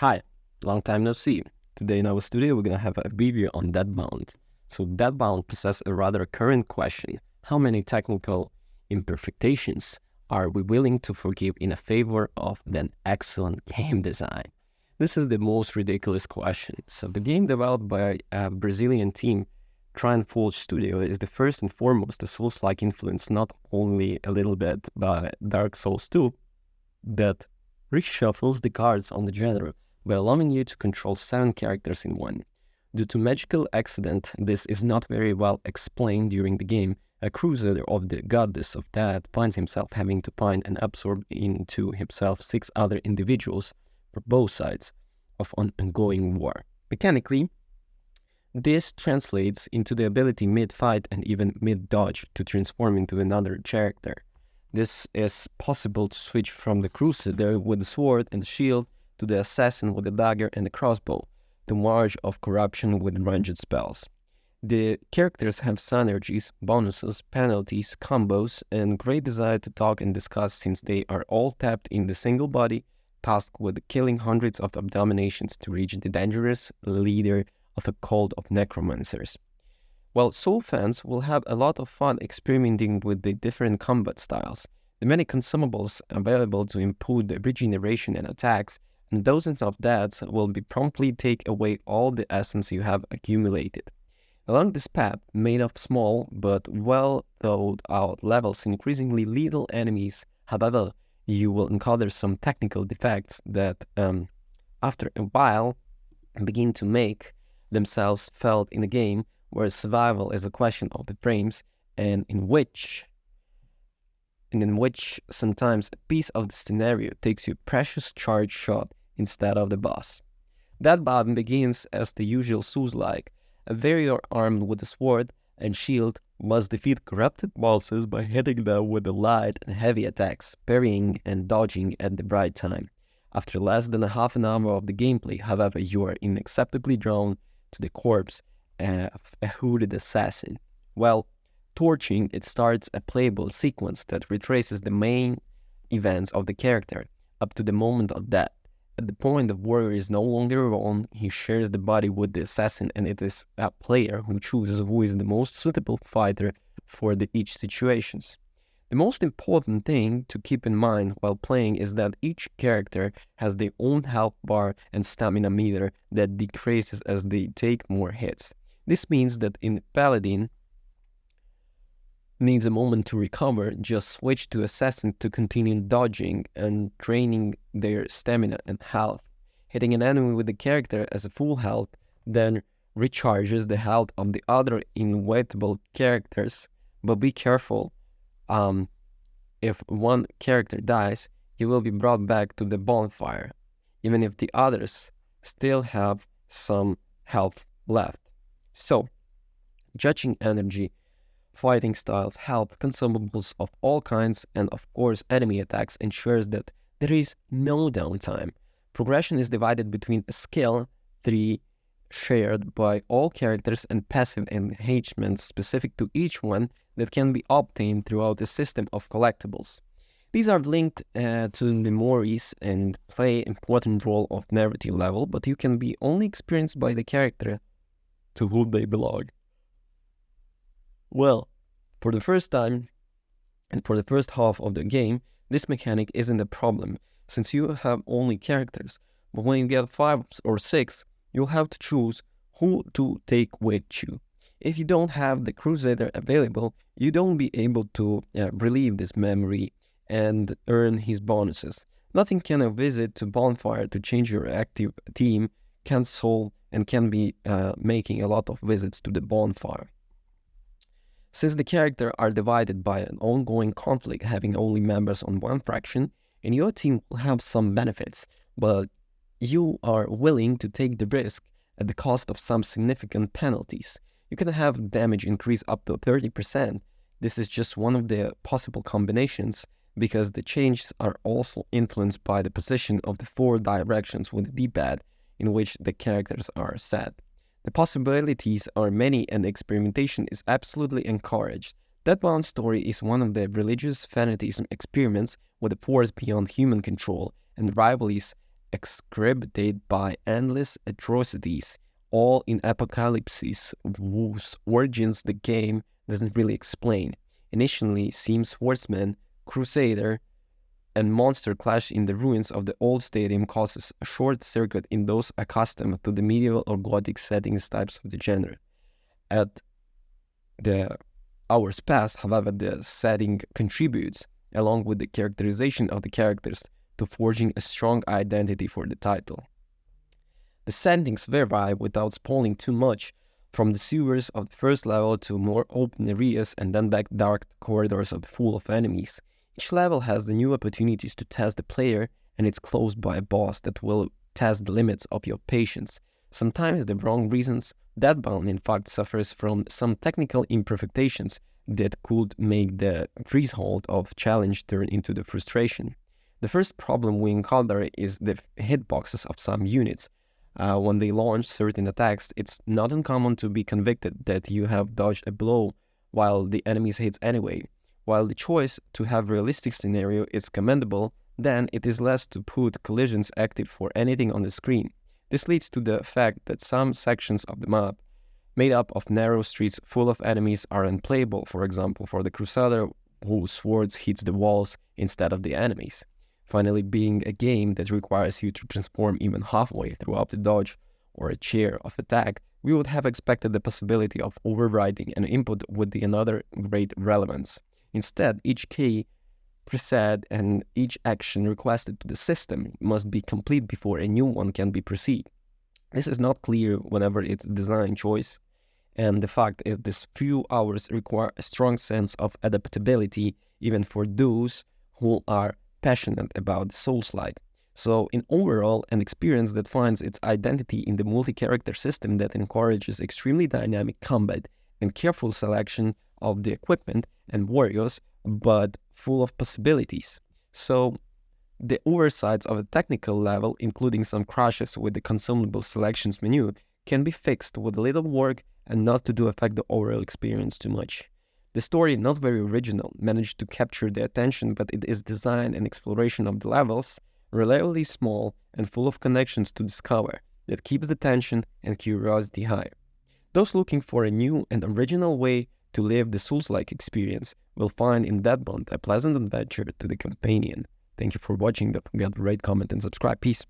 Hi, long time no see. Today in our studio we're gonna have a review on Deadbound. So Deadbound possesses a rather current question. How many technical imperfections are we willing to forgive in a favor of an excellent game design? This is the most ridiculous question. So the game developed by a Brazilian team, Trialforge Studio, is the first and foremost a Soulslike influence, not only a little bit by Dark Souls 2, that reshuffles the cards on the genre by allowing you to control 7 characters in one. Due to magical accident, this is not very well explained during the game. A crusader of the goddess of death finds himself having to find and absorb into himself 6 other individuals for both sides of an ongoing war. Mechanically, this translates into the ability mid-fight and even mid-dodge to transform into another character. This is possible to switch from the crusader with the sword and the shield to the assassin with the dagger and the crossbow, to March of Corruption with ranged spells. The characters have synergies, bonuses, penalties, combos, and great desire to talk and discuss since they are all tapped in the single body, tasked with killing hundreds of abominations to reach the dangerous leader of a cult of necromancers. While Soul fans will have a lot of fun experimenting with the different combat styles, the many consumables available to improve the regeneration and attacks, and dozens of deaths will be promptly take away all the essence you have accumulated. Along this path, made of small but well thought out levels, increasingly lethal enemies, however, you will encounter some technical defects that, after a while, begin to make themselves felt in the game, where survival is a question of the frames, and in which sometimes a piece of the scenario takes you precious charge shot instead of the boss. Deadbound begins as the usual Soulslike. A warrior armed with a sword and shield must defeat corrupted bosses by hitting them with the light and heavy attacks, parrying and dodging at the right time. After less than a half an hour of the gameplay, however, you are inacceptably drawn to the corpse of a hooded assassin. While torching, it starts a playable sequence that retraces the main events of the character up to the moment of death. At the point the warrior is no longer alone, he shares the body with the assassin, and it is a player who chooses who is the most suitable fighter for each situations. The most important thing to keep in mind while playing is that each character has their own health bar and stamina meter that decreases as they take more hits. This means that in Paladin needs a moment to recover, just switch to Assassin to continue dodging and draining their stamina and health. Hitting an enemy with the character as a full health then recharges the health of the other inevitable characters, but be careful. If one character dies, he will be brought back to the bonfire, even if the others still have some health left. So, judging energy, fighting styles, health, consumables of all kinds, and of course enemy attacks ensures that there is no downtime. Progression is divided between a skill tree shared by all characters and passive enhancements specific to each one that can be obtained throughout a system of collectibles. These are linked to memories and play important role of narrative level, but you can be only experienced by the character to whom they belong. Well, for the first time and for the first half of the game, this mechanic isn't a problem since you have only characters, but when you get 5 or 6, you'll have to choose who to take with you. If you don't have the Crusader available, you don't be able to relieve this memory and earn his bonuses. Nothing can a visit to Bonfire to change your active team can solve and can be making a lot of visits to the Bonfire. Since the characters are divided by an ongoing conflict having only members on one faction, and your team will have some benefits, but you are willing to take the risk at the cost of some significant penalties. You can have damage increase up to 30%. This is just one of the possible combinations because the changes are also influenced by the position of the 4 directions with the D-pad in which the characters are set. The possibilities are many and experimentation is absolutely encouraged. Deadbound's story is one of the religious fanaticism experiments with a force beyond human control and rivalries exacerbated by endless atrocities, all in apocalypses whose origins the game doesn't really explain. Initially, seems swordsman, crusader, and monster clash in the ruins of the old stadium causes a short circuit in those accustomed to the medieval or gothic settings types of the genre. At the hours pass, however, the setting contributes, along with the characterization of the characters, to forging a strong identity for the title. The settings vary without spoiling too much, from the sewers of the first level to more open areas and then back dark corridors of the full of enemies. Each level has the new opportunities to test the player, and it's closed by a boss that will test the limits of your patience. Sometimes the wrong reasons. Deadbound in fact suffers from some technical imperfections that could make the threshold of challenge turn into the frustration. The first problem we encounter is the hitboxes of some units. When they launch certain attacks, it's not uncommon to be convicted that you have dodged a blow while the enemy's hits anyway. While the choice to have realistic scenario is commendable, then it is less to put collisions active for anything on the screen. This leads to the fact that some sections of the map, made up of narrow streets full of enemies, are unplayable, for example, for the crusader whose swords hits the walls instead of the enemies. Finally, being a game that requires you to transform even halfway throughout the dodge or a chair of attack, we would have expected the possibility of overriding an input with another great relevance. Instead, each key preset and each action requested to the system must be complete before a new one can be proceeded. This is not clear whenever it's design choice, and the fact is these few hours require a strong sense of adaptability even for those who are passionate about Soulslike. So in overall, an experience that finds its identity in the multi-character system that encourages extremely dynamic combat and careful selection of the equipment and warriors, but full of possibilities. So the oversights of a technical level, including some crashes with the consumable selections menu, can be fixed with a little work and not to do affect the overall experience too much. The story, not very original, managed to capture the attention, but it is design and exploration of the levels, relatively small and full of connections to discover, that keeps the tension and curiosity high. Those looking for a new and original way to live the Souls-like experience will find in Deadbound a pleasant adventure to the companion. Thank you for watching. Don't forget to rate, comment, and subscribe. Peace.